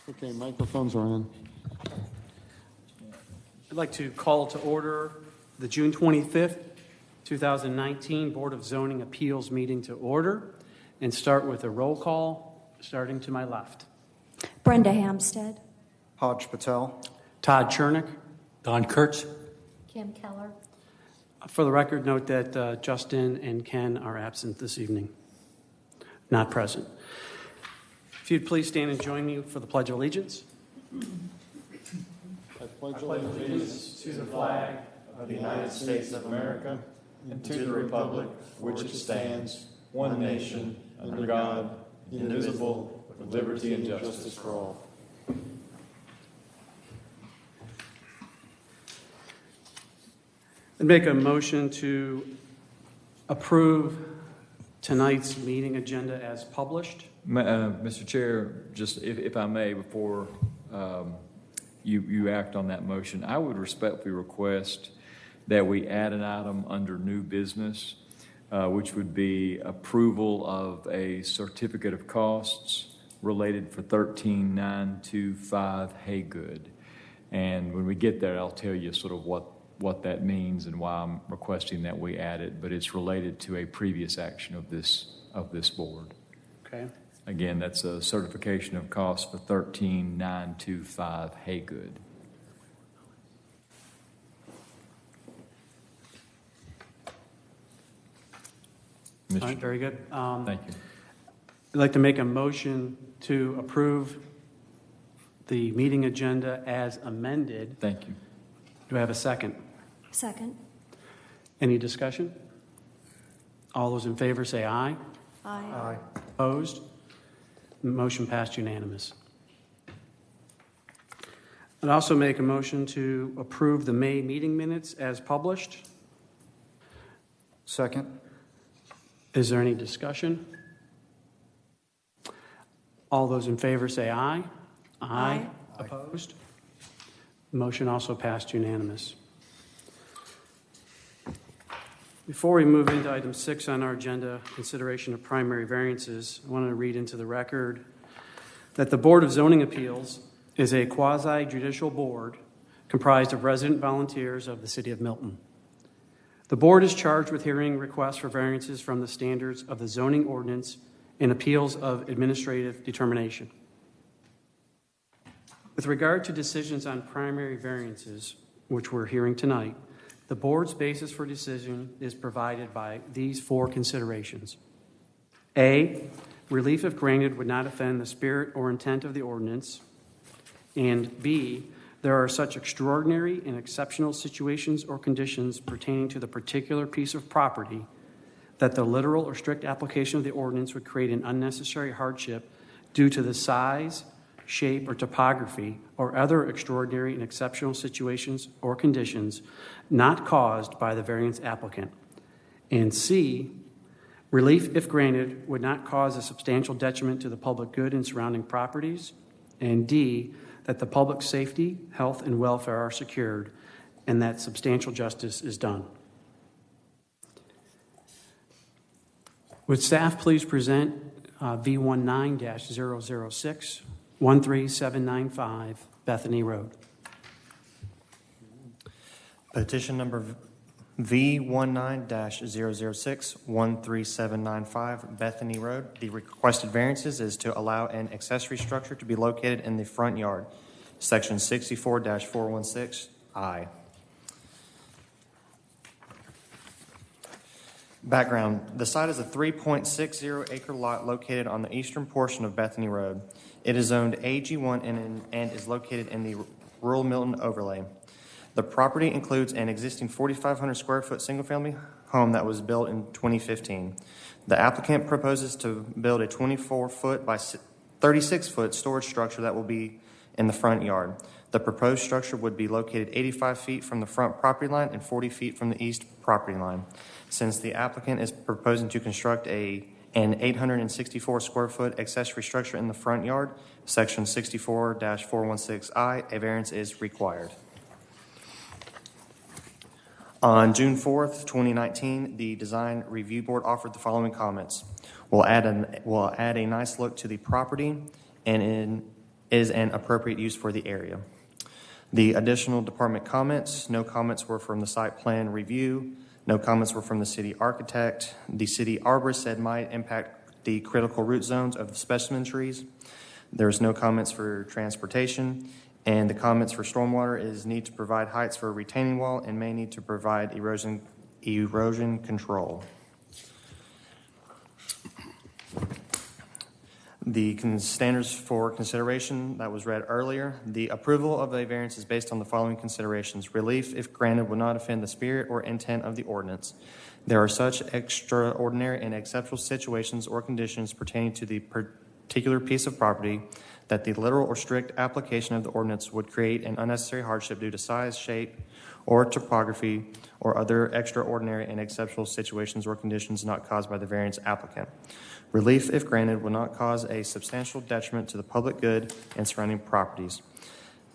Okay, microphones are on. I'd like to call to order the June 25th, 2019 Board of Zoning Appeals meeting to order and start with a roll call, starting to my left. Brenda Hamstead. Hodge Patel. Todd Chernick. Don Kurtz. Kim Keller. For the record, note that Justin and Ken are absent this evening, not present. If you'd please stand and join me for the Pledge of Allegiance. I pledge allegiance to the flag of the United States of America and to the republic for which it stands, one nation, under God, indivisible, with liberty and justice for all. I'd make a motion to approve tonight's meeting agenda as published. Mr. Chair, just if I may, before you act on that motion, I would respectfully request that we add an item under new business, which would be approval of a certificate of costs related for 13925 Haygood. And when we get there, I'll tell you sort of what that means and why I'm requesting that we add it, but it's related to a previous action of this board. Okay. Again, that's a certification of cost for 13925 Haygood. All right, very good. Thank you. I'd like to make a motion to approve the meeting agenda as amended. Thank you. Do I have a second? Second. Any discussion? All those in favor say aye. Aye. Opposed? Motion passed unanimous. I'd also make a motion to approve the May meeting minutes as published. Second. Is there any discussion? All those in favor say aye. Aye. Opposed? Motion also passed unanimous. Before we move into item 6 on our agenda, consideration of primary variances, I want to read into the record that the Board of Zoning Appeals is a quasi-judicial board comprised of resident volunteers of the City of Milton. The board is charged with hearing requests for variances from the standards of the zoning ordinance and appeals of administrative determination. With regard to decisions on primary variances, which we're hearing tonight, the board's basis for decision is provided by these 4 considerations. A, relief if granted would not offend the spirit or intent of the ordinance. And B, there are such extraordinary and exceptional situations or conditions pertaining to the particular piece of property that the literal or strict application of the ordinance would create an unnecessary hardship due to the size, shape, or topography, or other extraordinary and exceptional situations or conditions not caused by the variance applicant. And C, relief, if granted, would not cause a substantial detriment to the public good and surrounding properties. And D, that the public safety, health, and welfare are secured, and that substantial justice is done. Would staff please present V19-006, 13795 Bethany Road. Petition number V19-006, 13795 Bethany Road. The requested variances is to allow an accessory structure to be located in the front yard. Section 64-416I. Background. The site is a 3.60 acre lot located on the eastern portion of Bethany Road. It is zoned AG1 and is located in the rural Milton overlay. The property includes an existing 4,500 square foot single family home that was built in 2015. The applicant proposes to build a 24 foot by 36 foot storage structure that will be in the front yard. The proposed structure would be located 85 feet from the front property line and 40 feet from the east property line. Since the applicant is proposing to construct an 864 square foot accessory structure in the front yard, section 64-416I, a variance is required. On June 4th, 2019, the Design Review Board offered the following comments. We'll add a nice look to the property, and is an appropriate use for the area. The additional department comments, no comments were from the site plan review, no comments were from the city architect. The city arborist said might impact the critical root zones of the specimen trees. There's no comments for transportation, and the comments for stormwater is need to provide heights for a retaining wall and may need to provide erosion control. The standards for consideration that was read earlier. The approval of a variance is based on the following considerations. Relief, if granted, will not offend the spirit or intent of the ordinance. There are such extraordinary and exceptional situations or conditions pertaining to the particular piece of property that the literal or strict application of the ordinance would create an unnecessary hardship due to size, shape, or topography, or other extraordinary and exceptional situations or conditions not caused by the variance applicant. Relief, if granted, will not cause a substantial detriment to the public good and surrounding properties.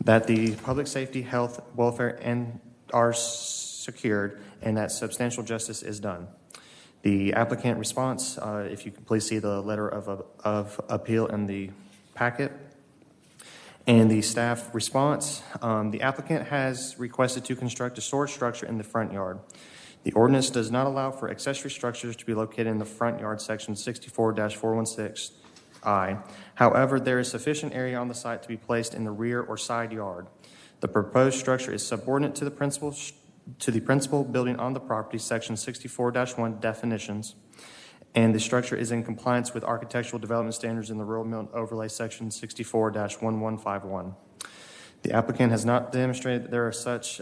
That the public safety, health, welfare, and are secured, and that substantial justice is done. The applicant response, if you could please see the letter of appeal in the packet. And the staff response, the applicant has requested to construct a storage structure in the front yard. The ordinance does not allow for accessory structures to be located in the front yard, section 64-416I. However, there is sufficient area on the site to be placed in the rear or side yard. The proposed structure is subordinate to the principal building on the property, section 64-1 definitions, and the structure is in compliance with architectural development standards in the Rural Milton Overlay, section 64-1151. The applicant has not demonstrated that there are such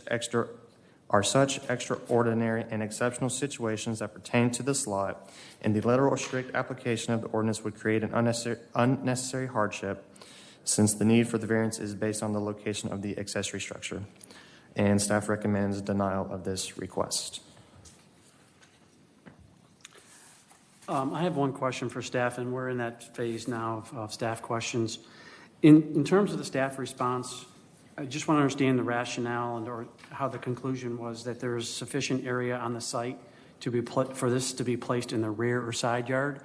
extraordinary and exceptional situations that pertain to this lot, and the literal or strict application of the ordinance would create an unnecessary hardship, since the need for the variance is based on the location of the accessory structure. And staff recommends denial of this request. I have one question for staff, and we're in that phase now of staff questions. In terms of the staff response, I just want to understand the rationale or how the conclusion was that there is sufficient area on the site to be for this to be placed in the rear or side yard.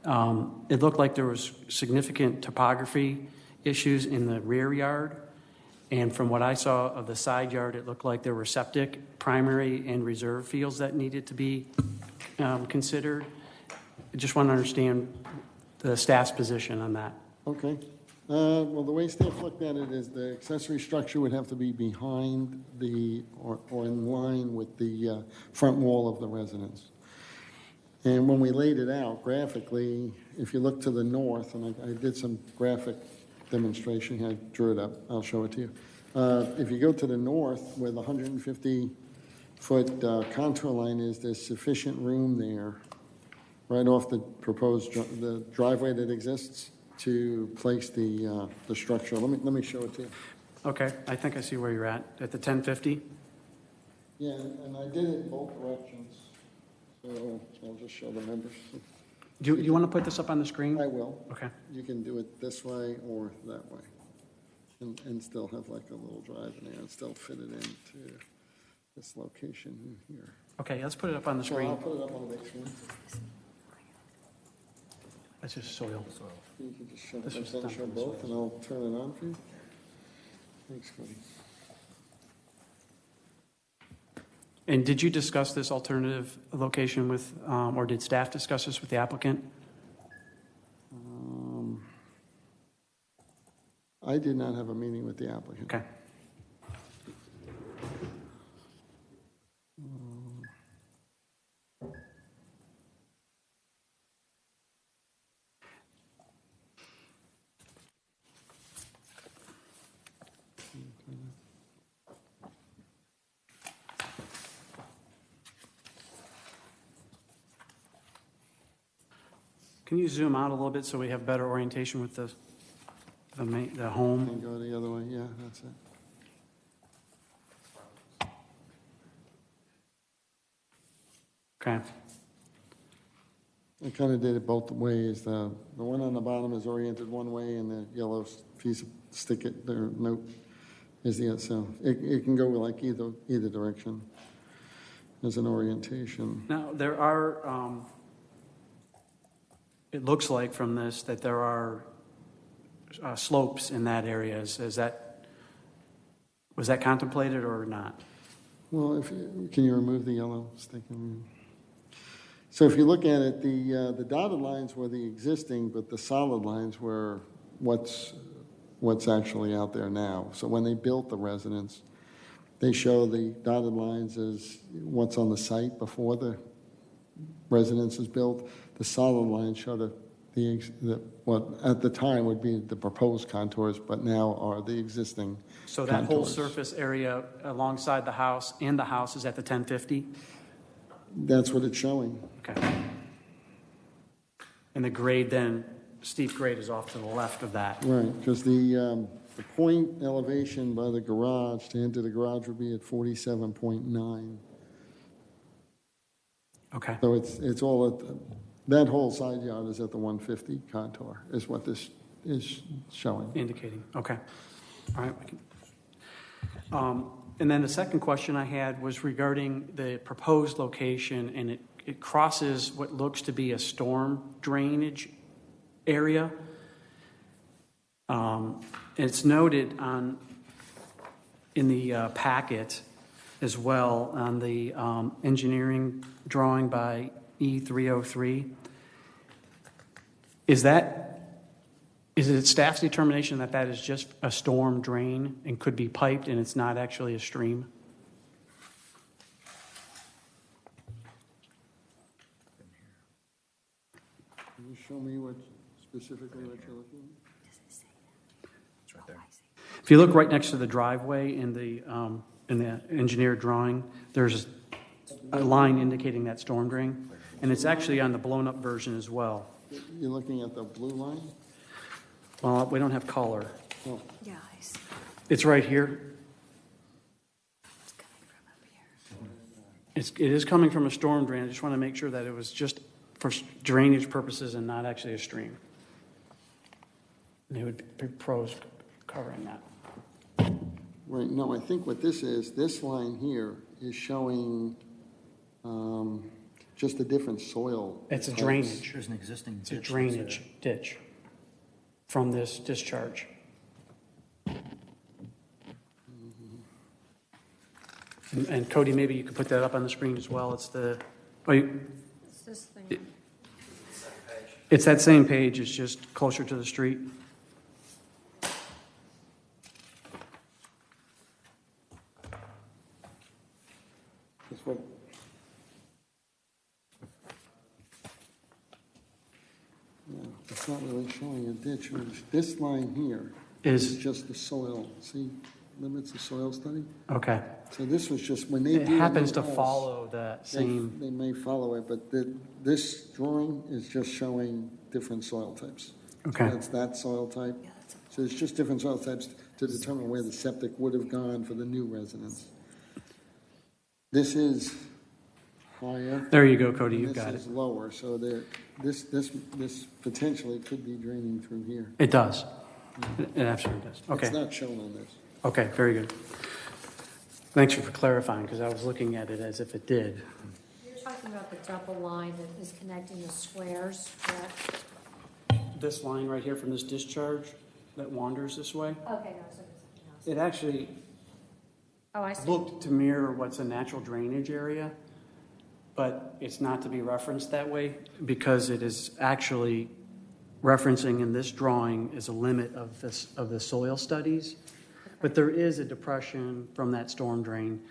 It looked like there was significant topography issues in the rear yard, and from what I saw of the side yard, it looked like there were septic, primary, and reserve fields that needed to be considered. I just want to understand the staff's position on that. Okay. Well, the way staff looked at it is the accessory structure would have to be behind or in line with the front wall of the residence. And when we laid it out graphically, if you look to the north, and I did some graphic demonstration, I drew it up, I'll show it to you. If you go to the north where the 150-foot contour line is, there's sufficient room there right off the proposed the driveway that exists to place the structure. Let me show it to you. Okay, I think I see where you're at the 1050. Yeah, and I did it in both directions, so I'll just show the members. Do you want to put this up on the screen? I will. Okay. You can do it this way or that way, and still have like a little drive in there and still fit it into this location in here. Okay, let's put it up on the So screen. I'll put it up on the big screen. That's just soil. You can just show, This was I'll done show from the both, and I'll turn it on for you. Thanks, Cody. And did you discuss this alternative location with, or did staff discuss this with the applicant? I did not have a meeting with the applicant. Okay. Can you zoom out a little bit so we have better orientation with the home? And go the other way, yeah, that's it. Okay. I kind of did it both ways. The one on the bottom is oriented one way, and the yellow piece of stick it there note is the other. So it can go like either direction as an orientation. Now, there are, it looks like from this that there are slopes in that area. Was that contemplated or not? Well, can you remove the yellow stick? So if you look at it, the dotted lines were the existing, but the solid lines were what's actually out there now. So when they built the residence, they show the dotted lines as what's on the site before the residence is built. The solid lines show what at the time would be the proposed contours, but now are the existing So that whole contours. surface area alongside the house and the house is at the 1050? That's what it's showing. Okay. And the grade then, steep grade is off to the left of that. Right, because the point elevation by the garage to enter the garage would be at 47.9. Okay. So it's all at that whole side yard is at the 150 contour is what this is showing. Indicating, okay. All right. And then the second question I had was regarding the proposed location, and it crosses what looks to be a storm drainage area. It's noted in the packet as well on the engineering drawing by E303. Is it staff's determination that that is just a storm drain and could be piped and it's not actually a stream? Can you show me specifically what you're looking at? It's right there. If you look right next to the driveway in the engineered drawing, there's a line indicating that storm drain, and it's actually on the blown-up version as well. You're looking at the blue line? Well, we don't have color. Oh, Yeah, I see. It's right here. It's coming from up here. It is coming from a storm drain. I just want to make sure that it was just for drainage purposes and not actually a stream. And they would be pros covering that. right, no, I think what this line here is showing just a different soil. It's a types. drainage. There's an existing It's a ditch. drainage ditch from this discharge. And Cody, maybe you could put that up on the screen as well. It's It's this thing. it's that same page. It's just closer to the street. That's what. Yeah, it's not really showing a ditch. This line here is Is just the soil. See, limits of soil study. okay. So this was just when they It do the happens new to house, follow that same. They may follow it, but this drawing is just showing different soil types. Okay. So that's that soil type. Yeah, that's a- So it's just different soil types to determine where the septic would have gone for the new residence. This is higher. There you go, Cody. and You've got it. This is lower, so this potentially could be draining through here. It does. It absolutely does. It's Okay. not shown on this. Okay. Very good. Thanks for clarifying, because I was looking at it as if it did. You're talking about the double line that is connecting the squares, correct? This line right here from this discharge that wanders this way, Okay, no, so it's something else. it actually Oh, I see. looked to mirror what's a natural drainage area, but it's not to be referenced that way because it is actually referencing in this drawing is a limit of the soil studies. But there is a depression from that storm drain.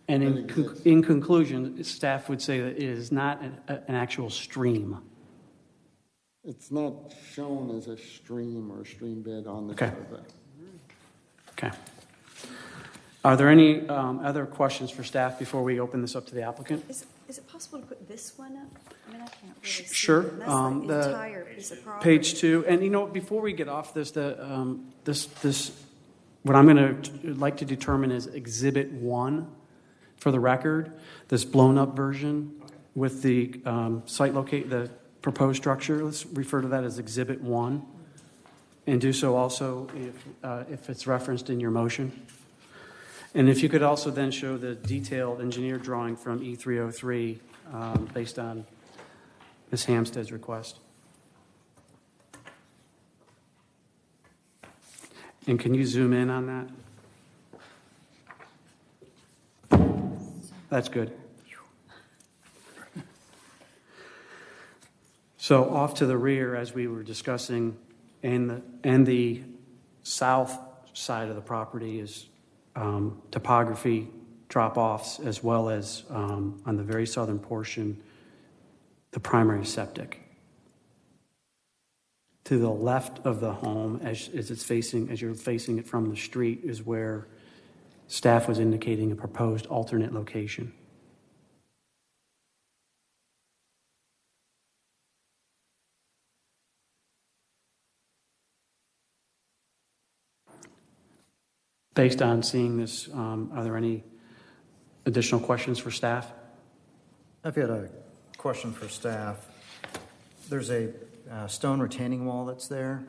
And That exists. in conclusion, staff would say that it is not an actual stream. It's not shown as a stream or a stream bed on the Okay. survey. Okay. Are there any other questions for staff before we open this up to the applicant? Is it possible to put this one up? I mean, I can't really see. Sure. it. That's The the entire piece of property. Page 2, and before we get off this, what I'm going to like to determine is Exhibit 1 for the record, this blown-up version with the the proposed structure. Let's refer to that as Exhibit 1, and do so also if it's referenced in your motion. And if you could also then show the detailed engineer drawing from E303 based on Ms. Hampstead's request. And can you zoom in on that? That's good. So off to the rear, as we were discussing, and the south side of the property is topography drop-offs, as well as on the very southern portion, the primary septic. To the left of the home, as you're facing it from the street, is where staff was indicating a proposed alternate location. Based on seeing this, are there any additional questions for staff? I've got a question for staff. There's a stone retaining wall that's there.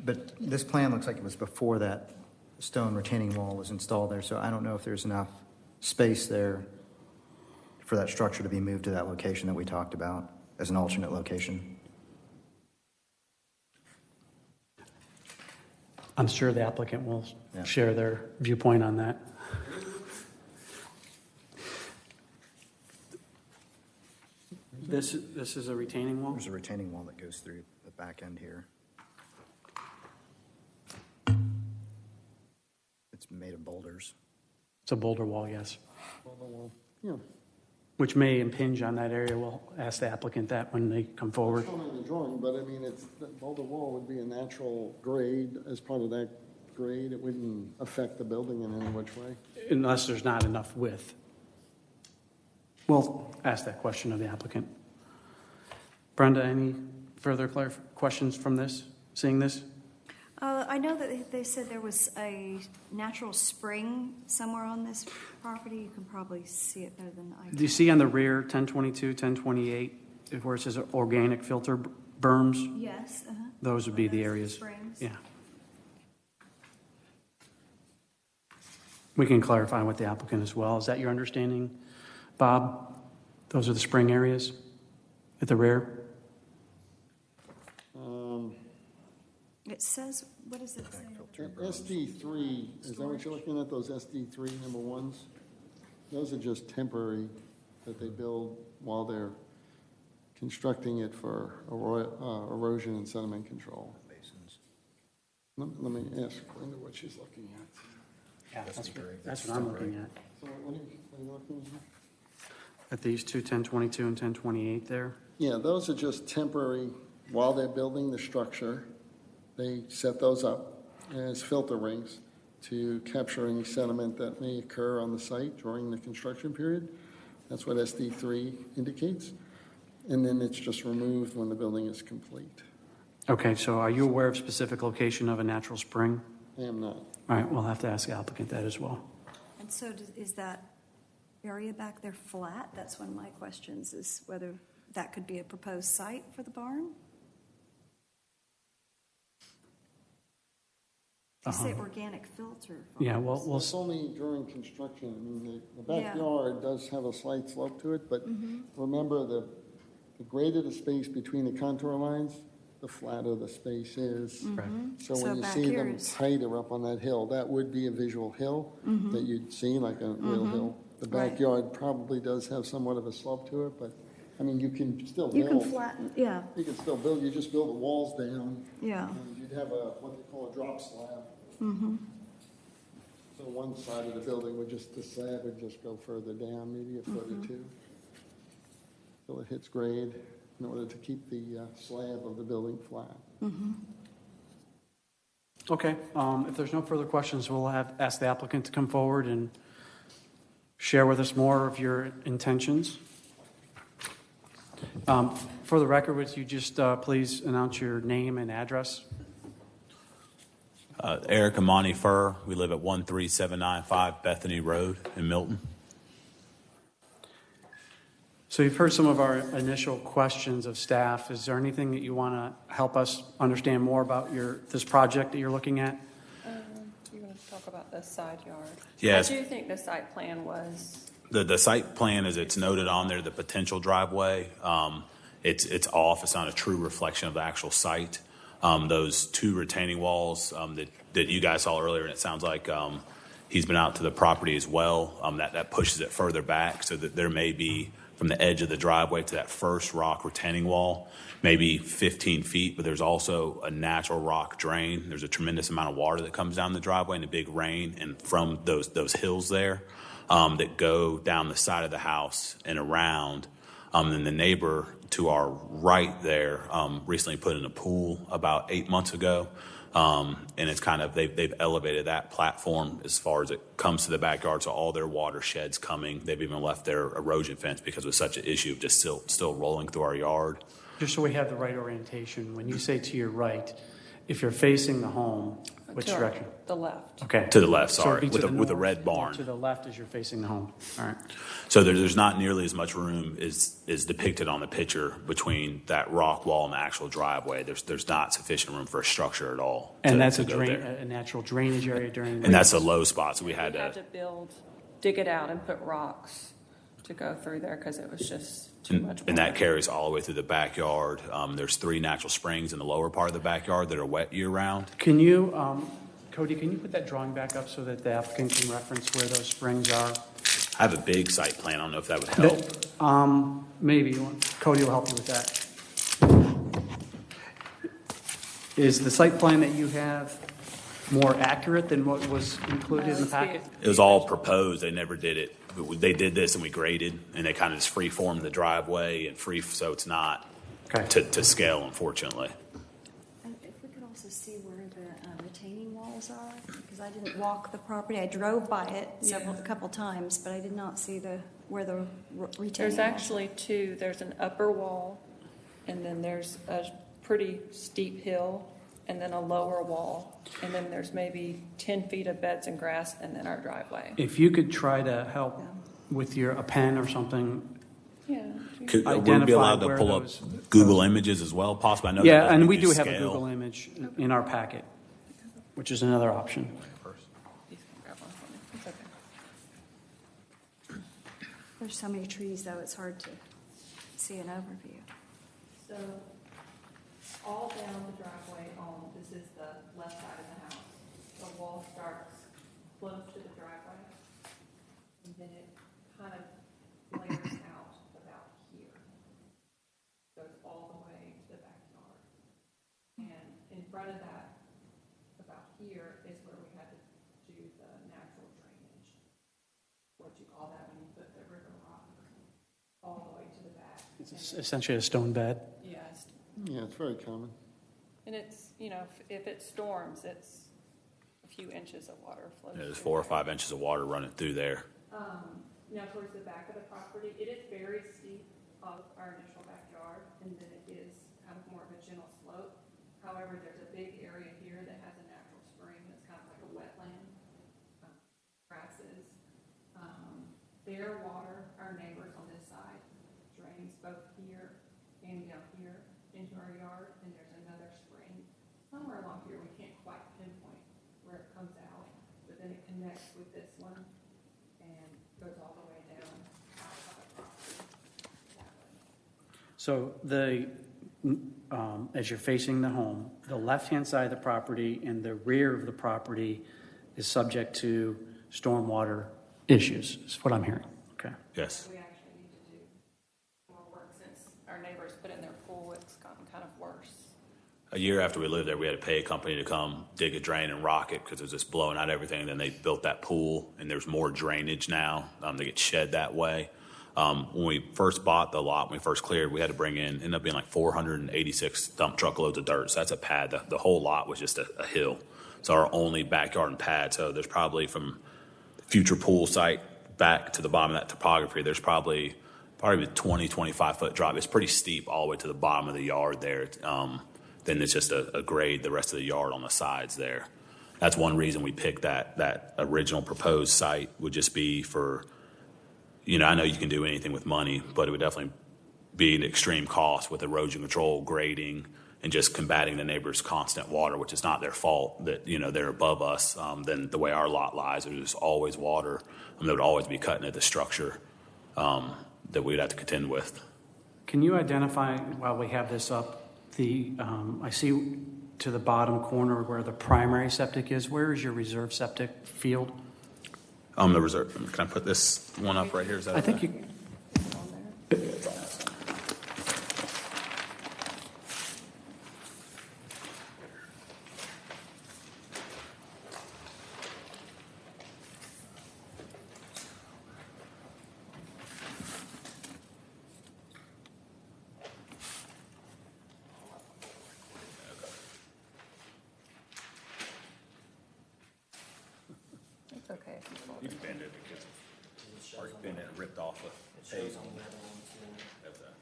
But this plan looks like it was before that stone retaining wall was installed there, so I don't know if there's enough space there for that structure to be moved to that location that we talked about as an alternate location. I'm sure the applicant will Yeah. share their viewpoint on that. This is a retaining wall? There's a retaining wall that goes through the back end here. It's made of boulders. It's a boulder wall, yes, Yeah. which may impinge on that area. We'll ask the applicant that when they come forward. It's shown on the drawing, but I mean, the boulder wall would be a natural grade. As part of that grade, it wouldn't affect the building in any which way. Unless there's not enough width. We'll ask that question of the applicant. Brenda, any further questions from this, seeing this? I know that they said there was a natural spring somewhere on this property. You can probably see it better than I Do can. you see on the rear, 1022, 1028, where it says organic filter berms? Yes. Uh-huh. Those would be the Those areas. springs. Yeah. We can clarify with the applicant as well. Is that your understanding, Bob? Those are the spring areas at the rear? It says, what does it say? SD3, is that what you're looking at, those SD3 number ones? Those are just temporary that they build while they're constructing it for erosion and sediment control. Let me ask Linda what she's looking at. Yeah, that's what I'm looking at. So what are you looking at? At these two, 1022 and 1028 there? Yeah, those are just temporary, while they're building the structure, they set those up as filter rings to capture any sediment that may occur on the site during the construction period. That's what SD3 indicates. And then it's just removed when the building is complete. Okay, so are you aware of specific location of a natural spring? I am not. All right, we'll have to ask the applicant that as well. And so is that area back there flat? That's one of my questions, is whether that could be a proposed site for the barn? You say organic filter. Yeah, well, It's only during construction. I mean, the backyard does have a slight slope to it, but remember the greater the space between the contour lines, the flatter the space is. Right. So So when you back see here them is- tighter up on that hill, that would be a visual hill that you'd see, like a real hill. The Right. backyard probably does have somewhat of a slope to it, but, I mean, you can still You can build. flatten, yeah, You can still build, you just build the walls down, yeah. and you'd have what they call a drop slab. So one side of the building would the slab would just go further down, maybe a foot or two, till it hits grade, in order to keep the slab of the building flat. okay. If there's no further questions, we'll ask the applicant to come forward and share with us more of your intentions. For the record, would you just please announce your name and address? Eric Amani Furr. We live at 13795 Bethany Road in Milton. So you've heard some of our initial questions of staff. Is there anything that you want to help us understand more about this project that you're looking at? You're going to talk about the side yard. Yes. I do think the site plan was, The site plan, as it's noted on there, the potential driveway, it's off. It's not a true reflection of the actual site. Those two retaining walls that you guys saw earlier, and it sounds like he's been out to the property as well. That pushes it further back so that there may be from the edge of the driveway to that first rock retaining wall, maybe 15 feet, but there's also a natural rock drain. There's a tremendous amount of water that comes down the driveway in a big rain, and from those hills there that go down the side of the house and around. And the neighbor to our right there recently put in a pool about 8 months ago. And it's kind of, they've elevated that platform as far as it comes to the backyard. So all their watershed's coming. They've even left their erosion fence because it was such an issue of just still rolling through our yard. Just so we have the right orientation, when you say to your right, if you're facing the home, which To direction? the left. Okay. To the left, So sorry, it'd be to with a the red north, barn. To the left as you're facing the home. All right. So there's not nearly as much room as depicted on the picture between that rock wall and the actual driveway. There's not sufficient room for a structure at all. And that's to a go drain, there. a natural drainage area during. And that's a rains. low spot, so we had We had to. to dig it out and put rocks to go through there because it was just too much water. And that carries all the way through the backyard. There's 3 natural springs in the lower part of the backyard that are wet year round. Can you, Cody, can you put that drawing back up so that the applicant can reference where those springs are? I have a big site plan. I don't know if that would help. Maybe. Cody will help you with that. Is the site plan that you have more accurate than what was included in the packet? It was all proposed. They never did it. They did this and we graded, and they kind of just free-formed the driveway and so it's not to scale, unfortunately. And if we could also see where the retaining walls are, because I didn't walk the property. I drove by it a couple times, but I did not see where the retaining There's walls actually two. There's an upper wall, and then there's a pretty steep hill, and then a lower wall, and then there's maybe 10 feet of beds and grass, and then our driveway. If you could try to help with a pen or something. Yeah. Would we be Identify allowed to where pull those- up Google Images as well, possibly? I know that Yeah, doesn't and we do do have a scale. Google image in our packet, which is another option. You can grab one for me. It's okay. There's so many trees, though, it's hard to see an overview. So, all down the driveway this is the left side of the house. The wall starts close to the driveway, and then it kind of flares out about here. Goes all the way to the backyard. And in front of that, about here, is where we had to do the natural drainage. What you call that when you put the river rock all the way to the back. It's essentially a stone bed. Yes. Yeah, it's very common. And it's, if it storms, it's a few inches of water flows. Yeah, there's through 4 or 5 inches of water running through there. Now towards the back of the property, it is very steep of our initial backyard, and then it is kind of more of a gentle slope. However, there's a big area here that has a natural spring that's kind of like a wetland, grasses. Their water, our neighbors on this side, drains both here and down here into our yard, and there's another spring somewhere along here. We can't quite pinpoint where it comes out, but then it connects with this one and goes all the way down outside the property that way. So as you're facing the home, the left-hand side of the property and the rear of the property is subject to stormwater issues, is what I'm hearing. Okay. Yes. We actually need to do more work since our neighbors put in their pool. It's gotten kind of worse. A year after we lived there, we had to pay a company to come dig a drain and rock it because it was just blowing out everything. And then they built that pool, and there's more drainage now. They get shed that way. When we first bought the lot, when we first cleared, we had to bring in, ended up being like 486 dump truck loads of dirt. So that's a pad. The whole lot was just a hill. It's our only backyard and pad. So there's probably from the future pool site back to the bottom of that topography, there's probably a 20, 25-foot drop. It's pretty steep all the way to the bottom of the yard there. Then it's just a grade the rest of the yard on the sides there. That's one reason we picked that original proposed site would just be for, I know you can do anything with money, but it would definitely be an extreme cost with erosion control, grading, and just combating the neighbor's constant water, which is not their fault that, they're above us. Then the way our lot lies, there's always water. There would always be cutting at the structure that we'd have to contend with. Can you identify, while we have this up, I see to the bottom corner where the primary septic is. Where is your reserve septic field? The reserve, can I put this one up right here? Is that I think okay? you, It's okay. You can bend it because it's already been ripped off of tape. That's a-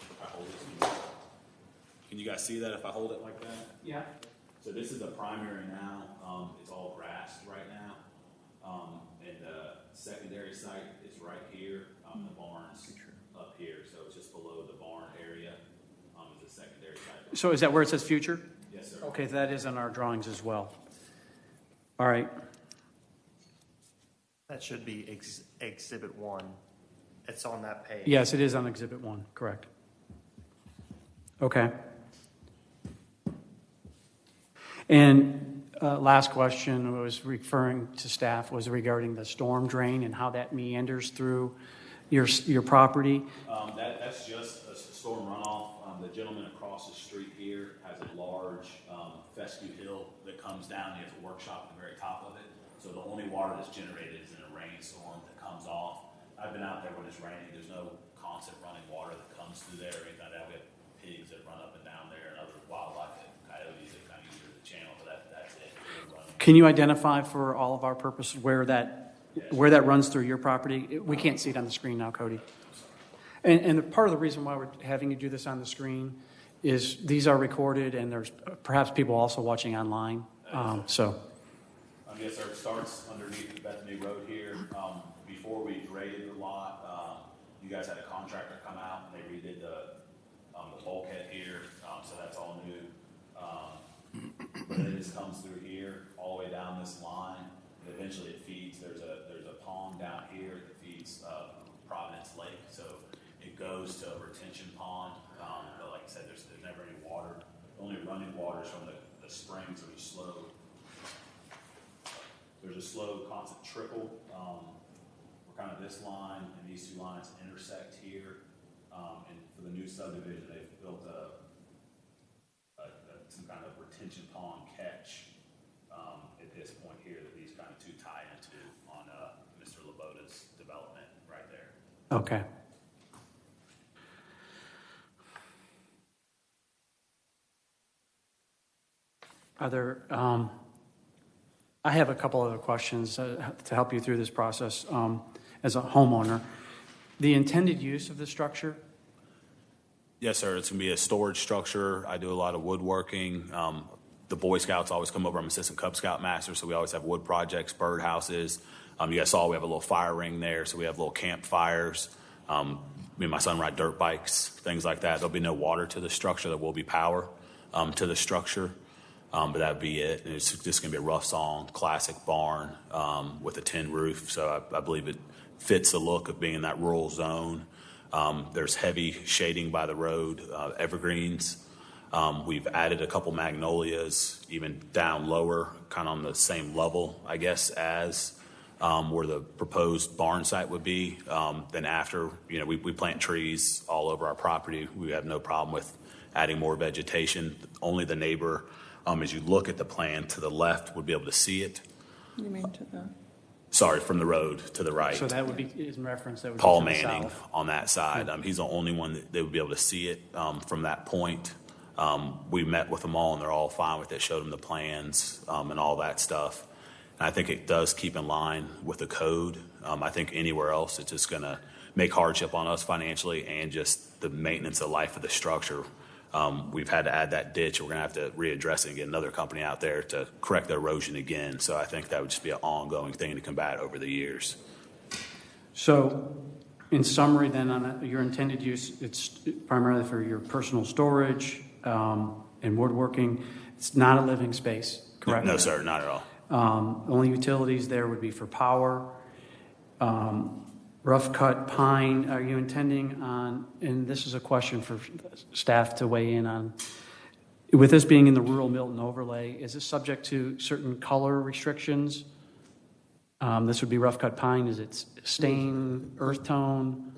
if I hold this, can you guys see that if I hold it like that? yeah. So this is the primary now. It's all grassed right now. And the secondary site is right here. The barn's up here, so it's just below the barn area. Is the secondary site. So is that where it says future? Yes, sir. Okay, that is in our drawings as well. All right. That should be Exhibit 1. It's on that page. Yes, it is on Exhibit 1, correct. Okay. And last question was referring to staff was regarding the storm drain and how that meanders through your property. That's just a storm runoff. The gentleman across the street here has a large fescue hill that comes down. He has a workshop at the very top of it. So the only water that's generated is in a rainstorm that comes off. I've been out there when it's raining. There's no constant running water that comes through there or anything like that. We have pigs that run up and down there and other wildlife, and coyotes that kind of use the channel, but that's it. Can you identify for all of our purposes where that runs through your property? We can't see it on the screen now, Cody. And part of the reason why we're having you do this on the screen is these are recorded and there's perhaps people also watching online. Yes, sir. It starts underneath the Bethany Road here. Before we graded the lot, you guys had a contractor come out and they redid the bulkhead here, so that's all new. But it just comes through here, all the way down this line, and eventually it feeds. There's a pond down here that feeds Providence Lake, so it goes to a retention pond. But like I said, there's never any water. The only running water is from the springs, or the slow. There's a slow, constant trickle. We're kind of this line and these two lines intersect here. And for the new subdivision, they've built some kind of retention pond catch at this point here that these kind of two tie into on Mr. Laboda's development right there. Okay. Are there, I have a couple other questions to help you through this process as a homeowner. The intended use of the structure? Yes, sir. It's going to be a storage structure. I do a lot of woodworking. The Boy Scouts always come over. I'm assistant Cub Scout master, so we always have wood projects, birdhouses. You guys saw we have a little fire ring there, so we have little campfires. Me and my son ride dirt bikes, things like that. There'll be no water to the structure. There will be power to the structure, but that would be it. And it's just going to be a rough sawn, classic barn with a tin roof, so I believe it fits the look of being in that rural zone. There's heavy shading by the road, evergreens. We've added a couple magnolias, even down lower, kind of on the same level, I guess, as where the proposed barn site would be. Then after, we plant trees all over our property. We have no problem with adding more vegetation. Only the neighbor, as you look at the plan to the left, would be able to see it. You mean to the? Sorry, from the road to the right. So that would be, in reference, that would Paul be to the Manning south. on that side. He's the only one that they would be able to see it from that point. We met with them all, and they're all fine with it, showed them the plans and all that stuff. And I think it does keep in line with the code. I think anywhere else, it's just going to make hardship on us financially and just the maintenance of life of the structure. We've had to add that ditch. We're going to have to readdress it and get another company out there to correct the erosion again. So I think that would just be an ongoing thing to combat over the years. So, in summary, then, on your intended use, it's primarily for your personal storage and woodworking. It's not a living space, correct? No, sir, not at all. Only utilities there would be for power. Rough cut pine, are you intending on, and this is a question for staff to weigh in on, With this being in the rural Milton overlay, is this subject to certain color restrictions? This would be rough cut pine. Is it stain, earth tone?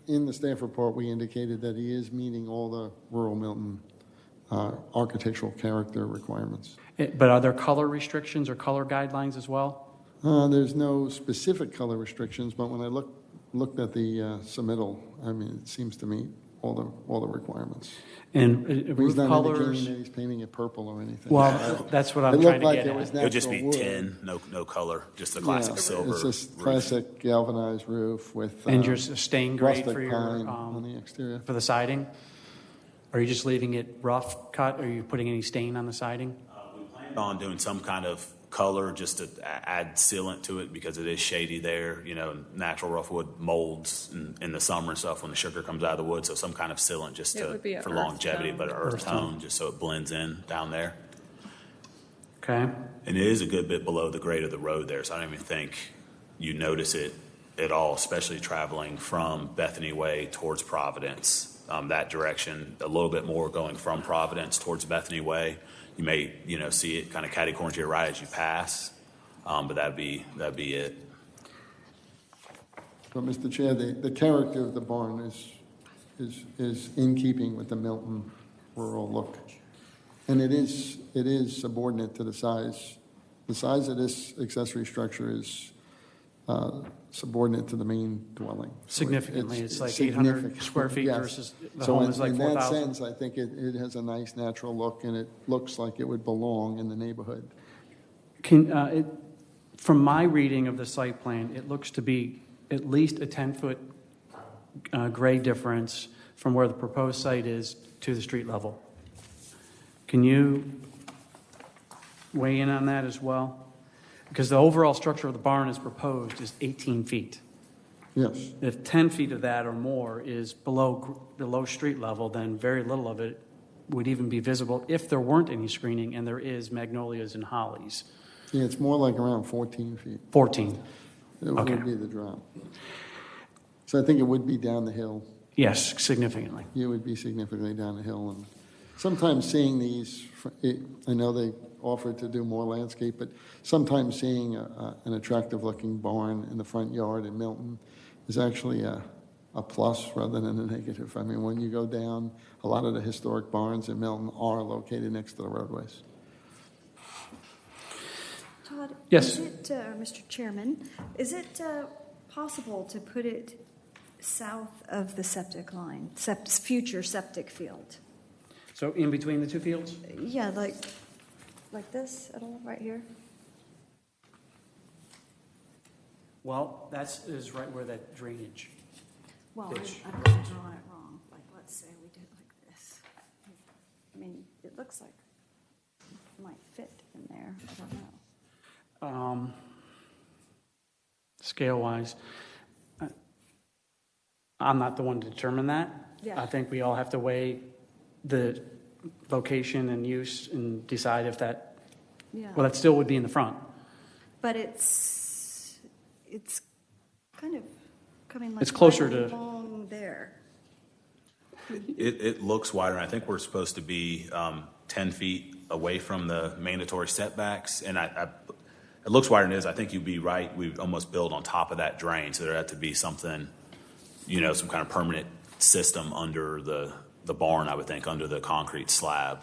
In the staff report, we indicated that he is meeting all the rural Milton architectural character requirements. But are there color restrictions or color guidelines as well? There's no specific color restrictions, but when I looked at the submittal, I mean, it seems to meet all the requirements. And He's roof not colors? indicating that he's painting it purple or anything. Well, that's what I'm It trying looked to like get it was at. It'll just be natural wood. tin, no color, just the classic Yeah, silver It's just roof. classic galvanized roof with And your stain grade rustic for your, pine on the exterior. for the siding? Are you just leaving it rough cut? Or are you putting any stain on the siding? We planned on doing some kind of color just to add sealant to it because it is shady there. You know, natural rough wood molds in the summer and stuff when the sugar comes out of the wood. So some kind of sealant just It would be a for earth longevity, tone. but an earth Earth tone. tone just so it blends in down there. Okay. And it is a good bit below the grade of the road there, so I don't even think you notice it at all, especially traveling from Bethany Way towards Providence. That direction, a little bit more going from Providence towards Bethany Way. You may, see it kind of catty-corner to your right as you pass, but that'd be it. But Mr. Chair, the character of the barn is in keeping with the Milton rural look. And it is subordinate to the size. The size of this accessory structure is subordinate to the main dwelling. So Significantly. It's like 800 significant, square feet yes. versus the So home is like in that 4,000. sense, I think it has a nice natural look, and it looks like it would belong in the neighborhood. From my reading of the site plan, it looks to be at least a 10-foot grade difference from where the proposed site is to the street level. Can you weigh in on that as well? Because the overall structure of the barn as proposed is 18 feet. Yes. If 10 feet of that or more is below street level, then very little of it would even be visible if there weren't any screening, and there is magnolias and hollies. Yeah, it's more like around 14 feet. 14. It Okay. would be the drop. So I think it would be down the hill. Yes, significantly. You would be significantly down the hill. And sometimes seeing these, I know they offered to do more landscape, but sometimes seeing an attractive-looking barn in the front yard in Milton is actually a plus rather than a negative. I mean, when you go down, a lot of the historic barns in Milton are located next to the roadways. Todd? Yes. Is it, Mr. Chairman, is it possible to put it south of the septic line, future septic field? So in between the two fields? Yeah, like this at all, right here? Well, is right where that drainage. Well, Ditch. I've got it wrong. Like, let's say we did it like this. I mean, it looks like it might fit in there. I don't know. Scale-wise, I'm not the one to determine that. Yeah. I think we all have to weigh the location and use and decide if that, Yeah. well, that still would be in the front. But it's kind of coming like It's closer right to- along there. It looks wider, and I think we're supposed to be 10 feet away from the mandatory setbacks, and it looks wider than it is. I think you'd be right. We'd almost build on top of that drain, so there had to be something, some kind of permanent system under the barn, I would think, under the concrete slab.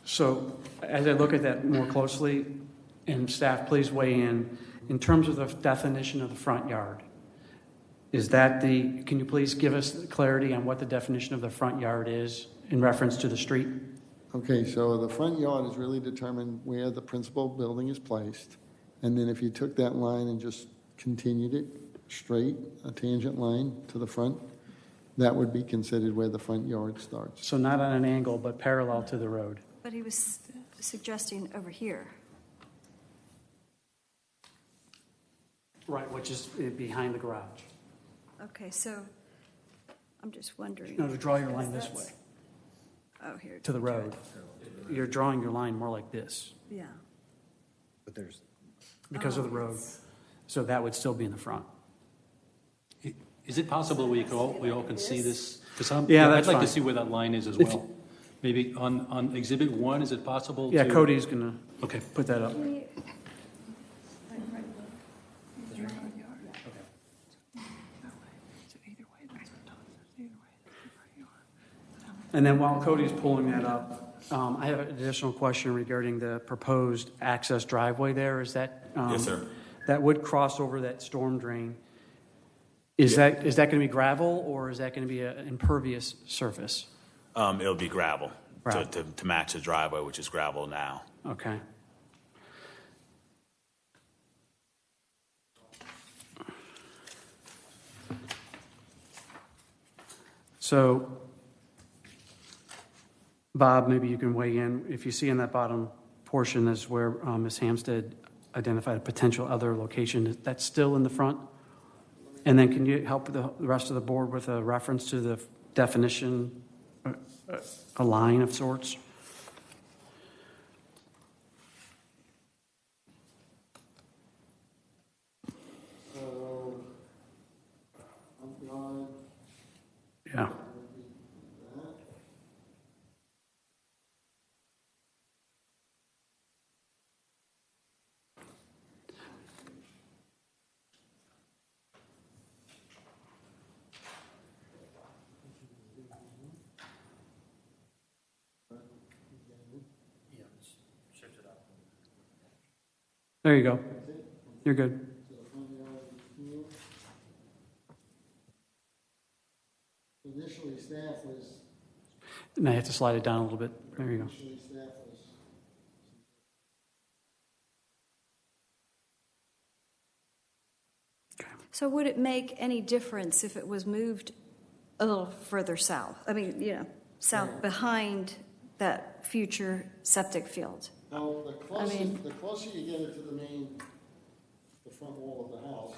So as I look at that more closely, and staff, please weigh in terms of the definition of the front yard, can you please give us clarity on what the definition of the front yard is in reference to the street? Okay, so the front yard is really determined where the principal building is placed. And then if you took that line and just continued it straight, a tangent line to the front, that would be considered where the front yard starts. So not on an angle, but parallel to the road. But he was suggesting over here. Right, which is behind the garage. Okay, so I'm just wondering. No, to draw your line this way, Oh, here. to the road. You're drawing your line more like this Yeah. But there's, because of the road. So that would still be in the front. Is it possible we all can see this? Because Yeah, I'd that's like fine. to see where that line is as If- well. Maybe on Exhibit 1, is it possible to? Yeah, Cody's going to Okay. put that up. And then while Cody's pulling that up, I have an additional question regarding the proposed access driveway there. Is that? Yes, sir. That would cross over that storm drain. Is that going to be gravel or is that going to be an impervious surface? It'll be gravel Right. to match the driveway, which is gravel now. Okay. So, Bob, maybe you can weigh in. If you see in that bottom portion, that's where Ms. Hampstead identified a potential other location. That's still in the front? And then can you help the rest of the board with a reference to the definition, a line of sorts? So, front yard, Yeah. would be that. There you go. You're good. So the front yard is here. Initially, staff was, Now you have to slide it down a little bit. There you go. initially staff was, So would it make any difference if it was moved a little further south? I mean, south behind that future septic field? now, mean- the closer you get into the front wall of the house,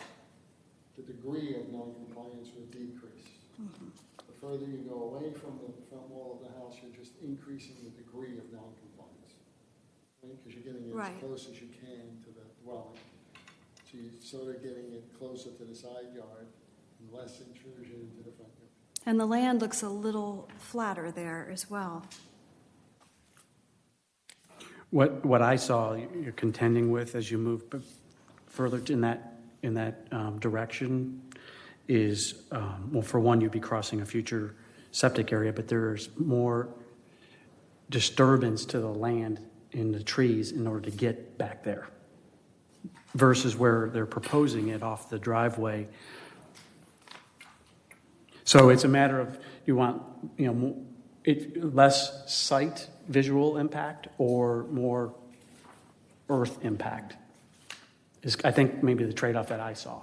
the degree of noncompliance would decrease. The further you go away from the front wall of the house, you're just increasing the degree of noncompliance. Right, because you're getting it Right. as close as you can to the dwelling. So you're sort of getting it closer to the side yard and less intrusion into the front yard. And the land looks a little flatter there as well. What I saw you're contending with as you move further in that direction is, well, for one, you'd be crossing a future septic area, but there's more disturbance to the land in the trees in order to get back there versus where they're proposing it off the driveway. So it's a matter of you want, less site visual impact or more earth impact is, I think, maybe the trade-off that I saw.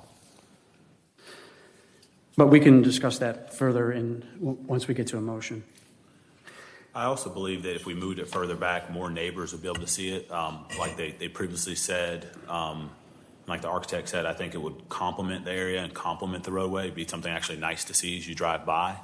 But we can discuss that further once we get to a motion. I also believe that if we moved it further back, more neighbors would be able to see it. Like they previously said, like the architect said, I think it would complement the area and complement the roadway. It'd be something actually nice to see as you drive by.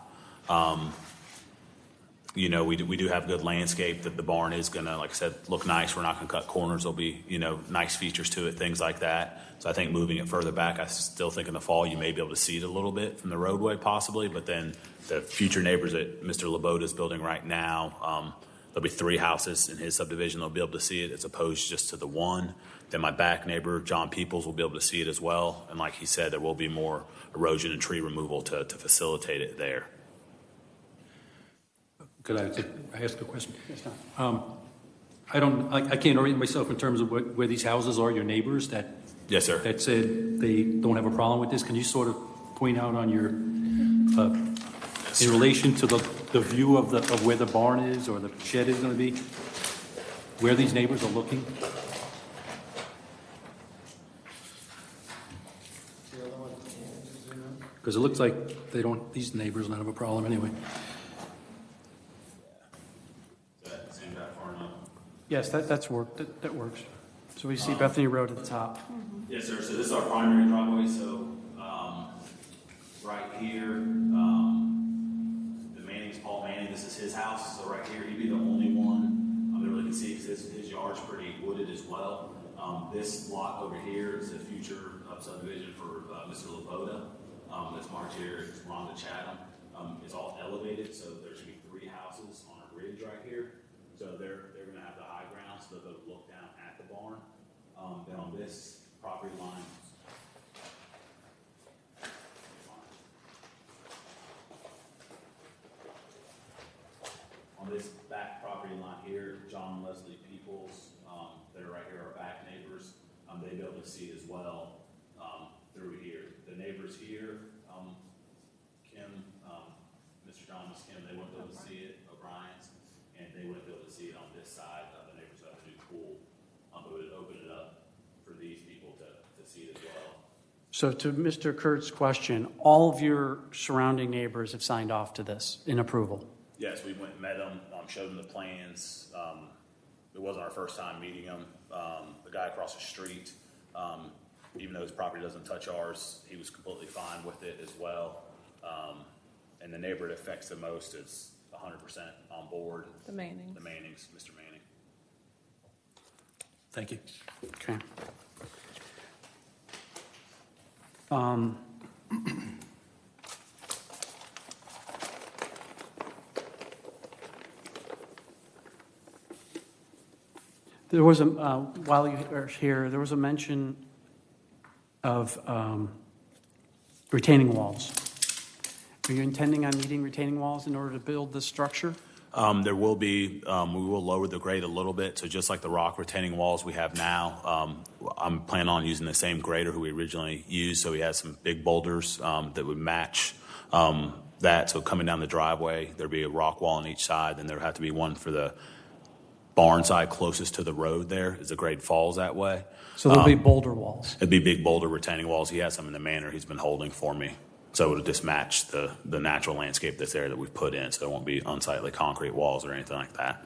We do have good landscape. That the barn is going to, like I said, look nice. We're not going to cut corners. There'll be, nice features to it, things like that. So I think moving it further back, I still think in the fall you may be able to see it a little bit from the roadway possibly, but then the future neighbors that Mr. Laboda is building right now, there'll be 3 houses in his subdivision. They'll be able to see it as opposed just to the one. Then my back neighbor, John Peoples, will be able to see it as well. And like he said, there will be more erosion and tree removal to facilitate it there. Could I ask a question? I can't orient myself in terms of where these houses are, your neighbors that Yes, sir. that said they don't have a problem with this. Can you sort of point out on your, in relation to the view of where the barn is or the shed is going to be, where these neighbors are looking? Because it looks like these neighbors don't have a problem anyway. Seems that far enough. Yes, that works. So we see Bethany Road at the top. Yes, sir. So this is our primary driveway. So right here, the Manning's Paul Manning. This is his house. So right here, he'd be the only one that really can see because his yard's pretty wooded as well. This lot over here is a future subdivision for Mr. Laboda. This marked here is Rhonda Chatham. It's all elevated, so there should be 3 houses on a ridge right here. So they're going to have the high ground, so they'll look down at the barn. Then on this property line, on this back property line here, John and Leslie Peoples, that are right here, our back neighbors, they'll be able to see as well through here. The neighbors here, Kim, Mr. John and Ms. Kim, they wouldn't be able to see it, O'Brien's, and they wouldn't be able to see it on this side of the neighbors of the new pool. But it would open it up for these people to see it as well. So to Mr. Kurt's question, all of your surrounding neighbors have signed off to this in approval? Yes, we went and met them, showed them the plans. It wasn't our first time meeting them. The guy across the street, even though his property doesn't touch ours, he was completely fine with it as well. And the neighbor it affects the most is 100% on board. The Mannings. The Mannings, Mr. Manning. Thank you. Okay. There was while you were here, there was a mention of retaining walls. Are you intending on needing retaining walls in order to build this structure? There will be, we will lower the grade a little bit. So just like the rock retaining walls we have now, I'm planning on using the same grader who we originally used. So we have some big boulders that would match that. So coming down the driveway, there'd be a rock wall on each side. Then there would have to be one for the barn side closest to the road there as the grade falls that way. So there'll be boulder walls. It'd be big boulder retaining walls. He has some in the manor he's been holding for me. So it'll just match the natural landscape that's there that we've put in. So there won't be unsightly concrete walls or anything like that.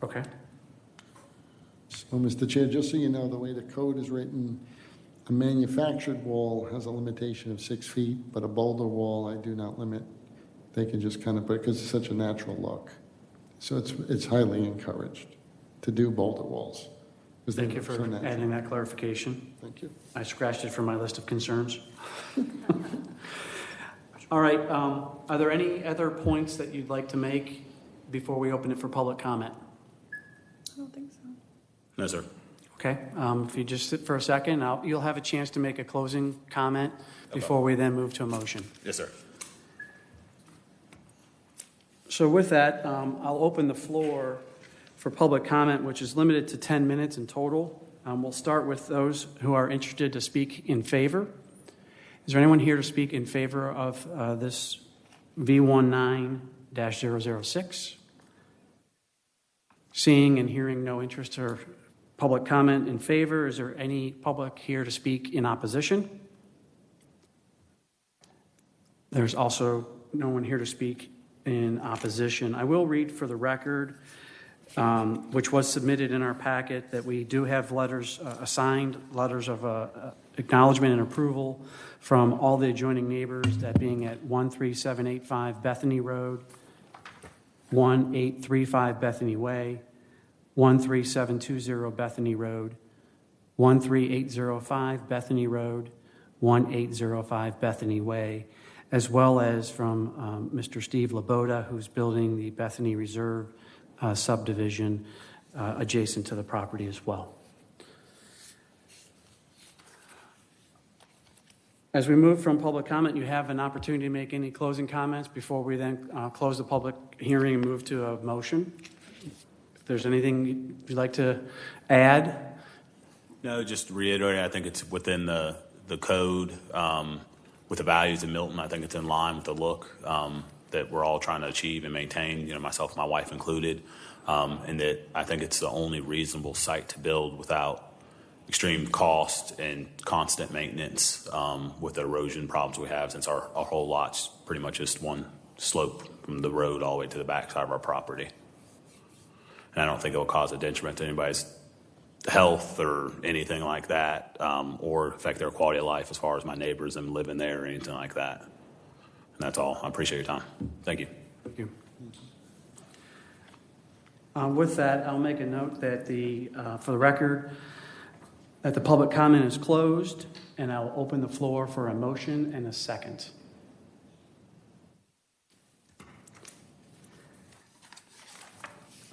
Okay. So, Mr. Chair, just so you know, the way the code is written, a manufactured wall has a limitation of 6 feet, but a boulder wall I do not limit. They can just kind of put, because it's such a natural look. So it's highly encouraged to do boulder walls. Thank you for adding that clarification. Thank you. I scratched it from my list of concerns. All right. Are there any other points that you'd like to make before we open it for public comment? I don't think so. No, sir. Okay. If you just sit for a second, you'll have a chance to make a closing comment before we then move to a motion. Yes, sir. So with that, I'll open the floor for public comment, which is limited to 10 minutes in total. We'll start with those who are interested to speak in favor. Is there anyone here to speak in favor of this V19-006? Seeing and hearing no interest or public comment in favor, is there any public here to speak in opposition? There's also no one here to speak in opposition. I will read for the record, which was submitted in our packet, that we do have letters assigned, letters of acknowledgement and approval from all the adjoining neighbors, that being at 13785 Bethany Road, 1835 Bethany Way, 13720 Bethany Road, 13805 Bethany Road, 1805 Bethany Way, as well as from Mr. Steve Laboda, who's building the Bethany Reserve subdivision adjacent to the property as well. As we move from public comment, you have an opportunity to make any closing comments before we then close the public hearing and move to a motion. If there's anything you'd like to add? No, just to reiterate, I think it's within the code. With the values of Milton, I think it's in line with the look that we're all trying to achieve and maintain, myself and my wife included, and that I think it's the only reasonable site to build without extreme cost and constant maintenance with the erosion problems we have, since our whole lot's pretty much just one slope from the road all the way to the backside of our property. And I don't think it will cause a detriment to anybody's health or anything like that, or affect their quality of life as far as my neighbors and living there or anything like that. And that's all. I appreciate your time. Thank you. Thank you. With that, I'll make a note that for the record, that the public comment is closed, and I'll open the floor for a motion and a second.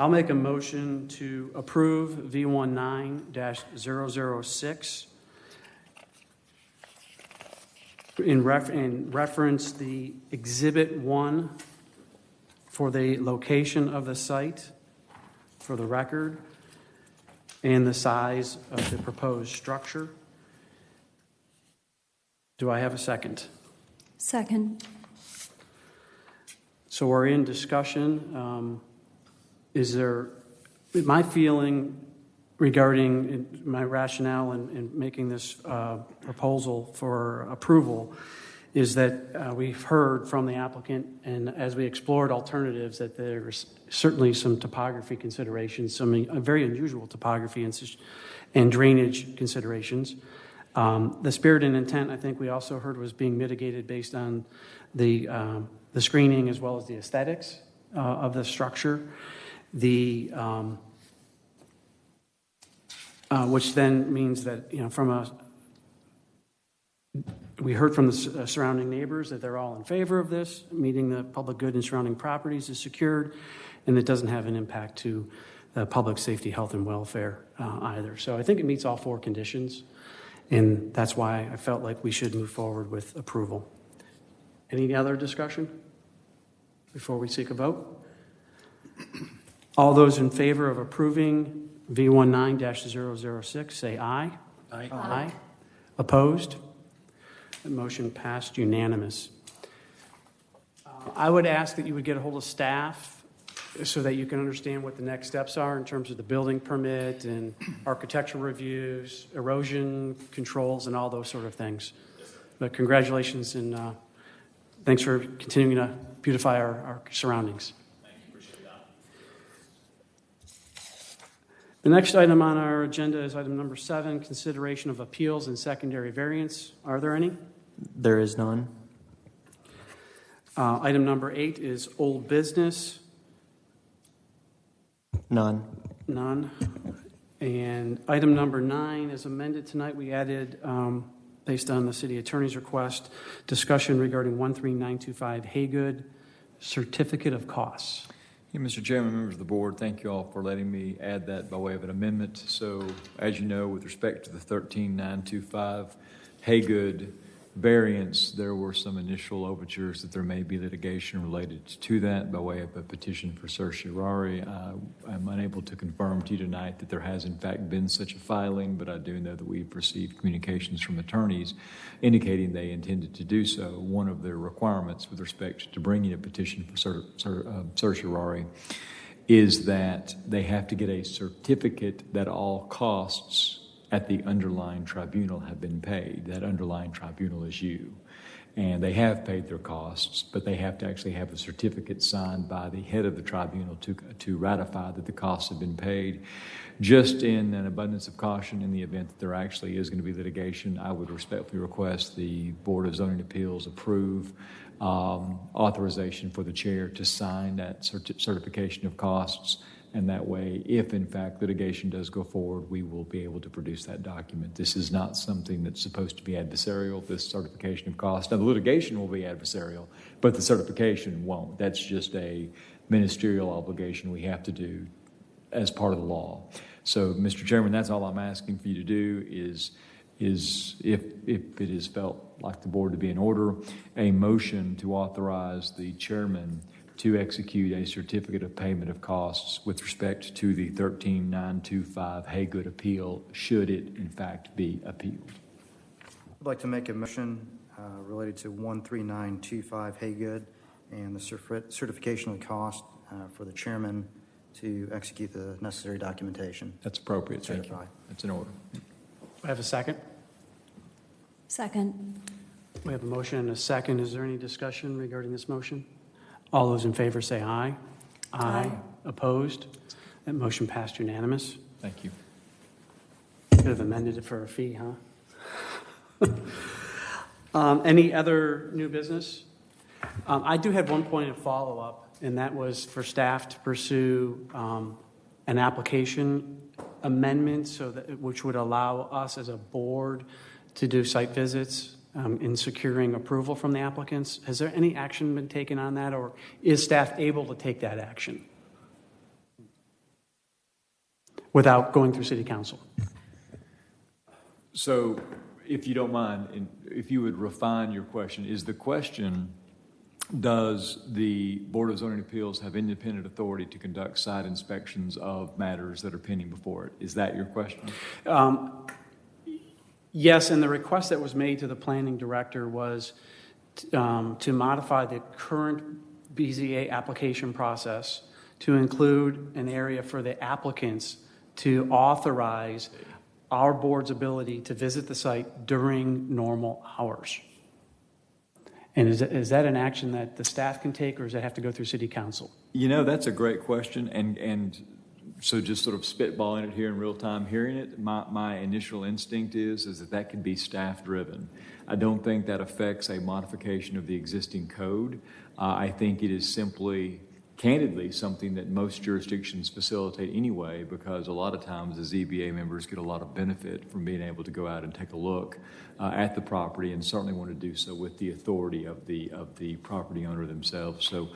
I'll make a motion to approve V19-006 in reference the Exhibit 1 for the location of the site, for the record, and the size of the proposed structure. Do I have a second? Second. So we're in discussion. My feeling regarding my rationale in making this proposal for approval is that we've heard from the applicant, and as we explored alternatives, that there's certainly some topography considerations, some very unusual topography and drainage considerations. The spirit and intent, I think we also heard, was being mitigated based on the screening as well as the aesthetics of the structure. Which then means that, we heard from the surrounding neighbors that they're all in favor of this, meeting the public good in surrounding properties is secured, and it doesn't have an impact to the public safety, health, and welfare either. So I think it meets all four conditions, and that's why I felt like we should move forward with approval. Any other discussion before we seek a vote? All those in favor of approving V19-006, say aye. Aye. Aye. Opposed? The motion passed unanimous. I would ask that you would get a hold of staff so that you can understand what the next steps are in terms of the building permit and architectural reviews, erosion controls, and all those sort of things. But congratulations, and thanks for continuing to beautify our surroundings. The next item on our agenda is item number 7, consideration of appeals and secondary variance. Are there any? There is none. Item number 8 is old business. None. None. And item number 9 is amended tonight. We added, based on the city attorney's request, discussion regarding 13925 Haygood Certificate of Costs. Yeah, Mr. Chairman, members of the board, thank you all for letting me add that by way of an amendment. So, as you know, with respect to the 13925 Haygood variance, there were some initial overtures that there may be litigation related to that by way of a petition for certiorari. I'm unable to confirm to you tonight that there has in fact been such a filing, but I do know that we've received communications from attorneys indicating they intended to do so. One of their requirements with respect to bringing a petition for certiorari is that they have to get a certificate that all costs at the underlying tribunal have been paid. That underlying tribunal is you. And they have paid their costs, but they have to actually have a certificate signed by the head of the tribunal to ratify that the costs have been paid. Just in an abundance of caution, in the event that there actually is going to be litigation, I would respectfully request the Board of Zoning Appeals approve authorization for the chair to sign that certification of costs. And that way, if in fact litigation does go forward, we will be able to produce that document. This is not something that's supposed to be adversarial, this certification of cost. Now, the litigation will be adversarial, but the certification won't. That's just a ministerial obligation we have to do as part of the law. So, Mr. Chairman, that's all I'm asking for you to do is if it is felt like the board to be in order, a motion to authorize the chairman to execute a certificate of payment of costs with respect to the 13925 Haygood appeal, should it in fact be appealed. I'd like to make a motion related to 13925 Haygood and the certification of the cost for the chairman to execute the necessary documentation. That's appropriate, thank you. Certify. That's in order. I have a second. Second. We have a motion and a second. Is there any discussion regarding this motion? All those in favor say aye. Aye. Opposed? That motion passed unanimous. Thank you. Could have amended it for a fee, huh? Any other new business? I do have one point of follow-up, and that was for staff to pursue an application amendment which would allow us as a board to do site visits in securing approval from the applicants. Has there any action been taken on that, or is staff able to take that action? without going through city council. So, if you don't mind, and if you would refine your question, is the question, does the Board of Zoning Appeals have independent authority to conduct site inspections of matters that are pending before it? Is that your question? Yes, and the request that was made to the planning director was to modify the current BZA application process to include an area for the applicants to authorize our board's ability to visit the site during normal hours. And is that an action that the staff can take, or does it have to go through city council? You know, that's a great question, and so just sort of spitballing it here in real time, hearing it, my initial instinct is that can be staff-driven. I don't think that affects a modification of the existing code. I think it is simply, candidly, something that most jurisdictions facilitate anyway, because a lot of times the ZBA members get a lot of benefit from being able to go out and take a look at the property, and certainly want to do so with the authority of the property owner themselves. So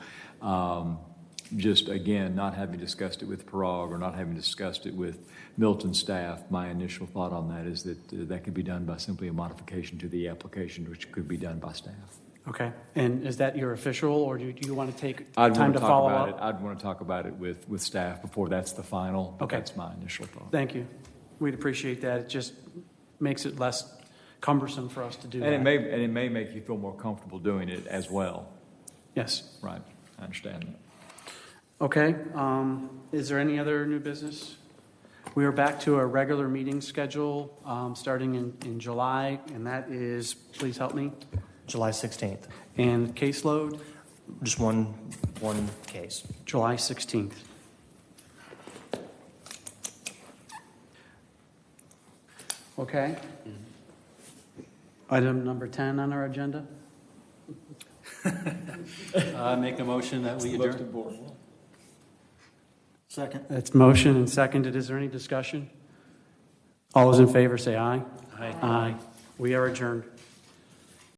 just again, not having discussed it with Parag or not having discussed it with Milton staff, my initial thought on that is that that could be done by simply a modification to the application, which could be done by staff. Okay. And is that your official, or do you want to take I'd time want to to follow talk about up? it. I'd want to talk about it with staff before that's the final. Okay. That's my initial thought. Thank you. We'd appreciate that. It just makes it less cumbersome for us to do that. And it may make you feel more comfortable doing it as well. Yes. Right. I understand that. Okay. Is there any other new business? We are back to a regular meeting schedule starting in July, and that is, please help me, July 16th. and caseload, Just one case. July 16th. Okay. Item number 10 on our agenda. I make a motion that we adjourn. Second. It's motion and seconded. Is there any discussion? All those in favor say aye. Aye. Aye. We are adjourned.